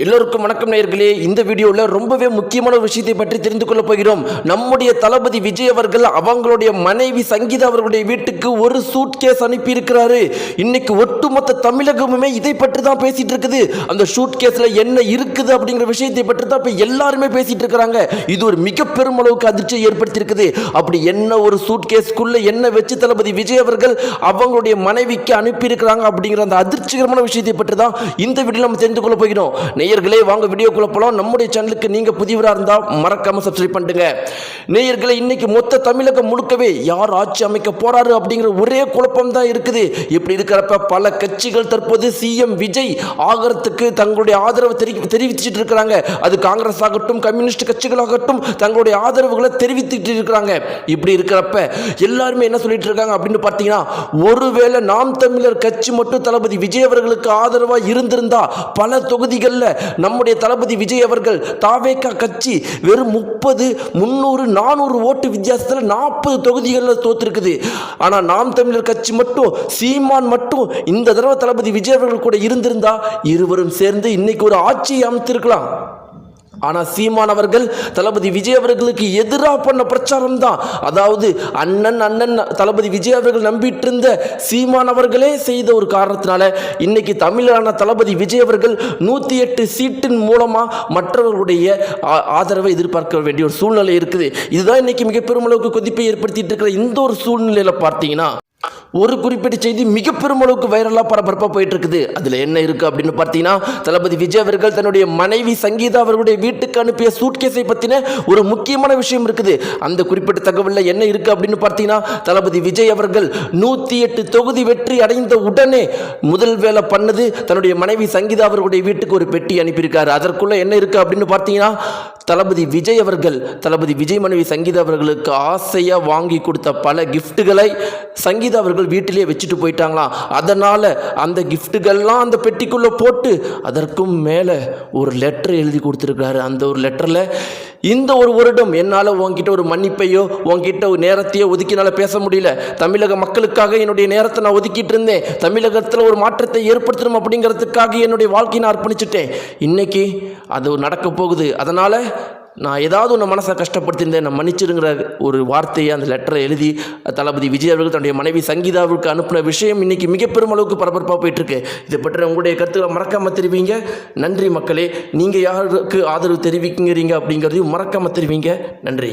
எல்லோருக்கும் வணக்கம் நேயர்களே. இந்த வீடியோவில் ரொம்பவே முக்கியமான ஒரு விஷயத்தை பற்றி தெரிந்து கொள்ள போகிறோம். நம்முடைய தளபதி விஜய் அவர்கள் அவங்களுடைய மனைவி சங்கீதா அவர்களுடைய வீட்டுக்கு ஒரு சூட்கேஸ் அனுப்பி இருக்கிறாரு. இன்னைக்கு ஒட்டுமொத்த தமிழகமுமே இதை பற்றி தான் பேசிட்டு இருக்குது. அந்த சூட்கேஸ்ல என்ன இருக்குது அப்படிங்கிற விஷயத்தை பற்றி தான் இப்போ எல்லாருமே பேசிட்டு இருக்கிறாங்க. இது ஒரு மிக பெரும் அளவுக்கு அதிர்ச்சியை ஏற்படுத்தி இருக்குது. அப்படி என்ன ஒரு சூட்கேஸ்க்குள்ள என்ன வச்சு தளபதி விஜய் அவர்கள் அவங்களுடைய மனைவிக்கு அனுப்பி இருக்கிறாங்க அப்படிங்கிற அந்த அதிர்ச்சிகரமான விஷயத்தை பற்றி தான் இந்த வீடியோ நம்ம தெரிந்து கொள்ள போகிறோம். நேயர்களே, வாங்க வீடியோக்குள்ள போலாம். நம்முடைய சேனலுக்கு நீங்க புதியவராக இருந்தா மறக்காம சப்ஸ்கிரைப் பண்ணுங்க. நேயர்களே, இன்னைக்கு மொத்த தமிழகம் முழுக்கவே யார் ஆட்சி அமைக்க போறாரு அப்படிங்கிற ஒரே குழப்பம் தான் இருக்குது. இப்படி இருக்கிறப்ப பல கட்சிகள் தற்போது சிஎம் விஜய் ஆகிறதுக்கு தங்களுடைய ஆதரவை தெரிவிச்சுட்டு இருக்கிறாங்க. அது காங்கிரஸ் ஆகட்டும், கம்யூனிஸ்ட் கட்சிகளாகட்டும் தங்களுடைய ஆதரவுகளை தெரிவித்துட்டு இருக்கிறாங்க. இப்படி இருக்கிறப்ப எல்லாருமே என்ன சொல்லிட்டு இருக்காங்க அப்படின்னு பார்த்தீங்கன்னா, ஒருவேளை நாம் தமிழர் கட்சி மட்டும் தளபதி விஜய் அவர்களுக்கு ஆதரவாக இருந்திருந்தா பல தொகுதிகளில் நம்முடைய தளபதி விஜய் அவர்கள் தாவேகா கட்சி வெறும் 30, 300, 400 ஓட்டு வித்தியாசத்தில் 40 தொகுதிகளில் தோற்றிருக்குது. ஆனால் நாம் தமிழர் கட்சி மட்டும், சீமான் மட்டும் இந்த தடவை தளபதி விஜய் அவர்கள் கூட இருந்திருந்தா இருவரும் சேர்ந்து இன்னைக்கு ஒரு ஆட்சியை அமைத்திருக்கலாம். ஆனால் சீமான் அவர்கள் தளபதி விஜய் அவர்களுக்கு எதிராக பண்ண பிரச்சாரம் தான். அதாவது அண்ணன் தளபதி விஜய் அவர்கள் நம்பிட்டு இருந்த சீமான் அவர்களே செய்த ஒரு காரணத்தினால இன்னைக்கு தமிழரான தளபதி விஜய் அவர்கள் 108 சீட்டின் மூலமாக மற்றவர்களுடைய ஆதரவை எதிர்பார்க்க வேண்டிய ஒரு சூழ்நிலை இருக்குது. இதுதான் இன்னைக்கு மிக பெருமளவுக்கு கொதிப்பை ஏற்படுத்திட்டு இருக்கிற இந்த ஒரு சூழ்நிலையில் பார்த்தீங்கன்னா, ஒரு குறிப்பிட்ட செய்தி மிக பெருமளவுக்கு வைரலாக பரபரப்பாக போயிட்டு இருக்குது. அதில் என்ன இருக்குது அப்படின்னு பார்த்தீங்கன்னா, தளபதி விஜய் அவர்கள் தன்னுடைய மனைவி சங்கீதா அவர்களுடைய வீட்டுக்கு அனுப்பிய சூட்கேஸை பற்றின ஒரு முக்கியமான விஷயம் இருக்குது. அந்த குறிப்பிட்ட தகவலில் என்ன இருக்குது அப்படின்னு பார்த்தீங்கன்னா, தளபதி விஜய் அவர்கள் 108 தொகுதி வெற்றி அடைந்த உடனே முதல் வேலை பண்ணது தன்னுடைய மனைவி சங்கீதா அவர்களுடைய வீட்டுக்கு ஒரு பெட்டி அனுப்பியிருக்காரு. அதற்குள்ளே என்ன இருக்குது அப்படின்னு பார்த்தீங்கன்னா, தளபதி விஜய் அவர்கள் தளபதி விஜய் மனைவி சங்கீதா அவர்களுக்கு ஆசையாக வாங்கி கொடுத்த பல கிஃப்ட்டுகளை சங்கீதா அவர்கள் வீட்டிலேயே வச்சுட்டு போயிட்டாங்களாம். அதனால் அந்த கிஃப்ட்டுகள்லாம் அந்த பெட்டிக்குள்ளே போட்டு அதற்கும் மேலே ஒரு லெட்டர் எழுதி கொடுத்துருக்காரு. அந்த ஒரு லெட்டரில், இந்த ஒரு வருடம் என்னால் உங்ககிட்ட ஒரு மன்னிப்பையோ உங்ககிட்ட ஒரு நேரத்தையோ ஒதுக்கினால பேச முடியல. தமிழக மக்களுக்காக என்னுடைய நேரத்தை நான் ஒதுக்கிட்டு இருந்தேன். தமிழகத்தில் ஒரு மாற்றத்தை ஏற்படுத்தணும் அப்படிங்கிறதுக்காக என்னுடைய வாழ்க்கையை நான் அர்ப்பணிச்சுட்டேன். இன்னைக்கு அது நடக்க போகுது. அதனால் நான் ஏதாவது ஒன்று மனசை கஷ்டப்படுத்தியிருந்தேன், நான் மன்னிச்சிருங்கிற ஒரு வார்த்தையை அந்த லெட்டரை எழுதி தளபதி விஜய் அவர்கள் தன்னுடைய மனைவி சங்கீதாவுக்கு அனுப்பின விஷயம் இன்னைக்கு மிக பெருமளவுக்கு பரபரப்பாக போயிட்டுருக்கு. இதை பற்றி உங்களுடைய கருத்துக்களை மறக்காமல் தெரிவிங்க. நன்றி மக்களே. நீங்கள் யாருக்கு ஆதரவு தெரிவிக்கிறீங்க அப்படிங்கிறதையும் மறக்காமல் தெரிவிங்க. நன்றி.